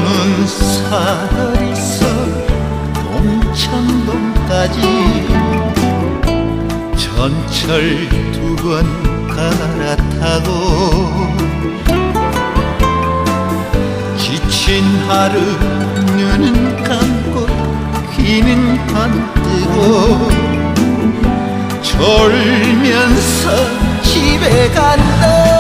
먼 사다리서 동창동까지 전철 2번 갈아타고 지친 하루 눈은 감고 귀는 안 뜨고 졸면서 집에 간다.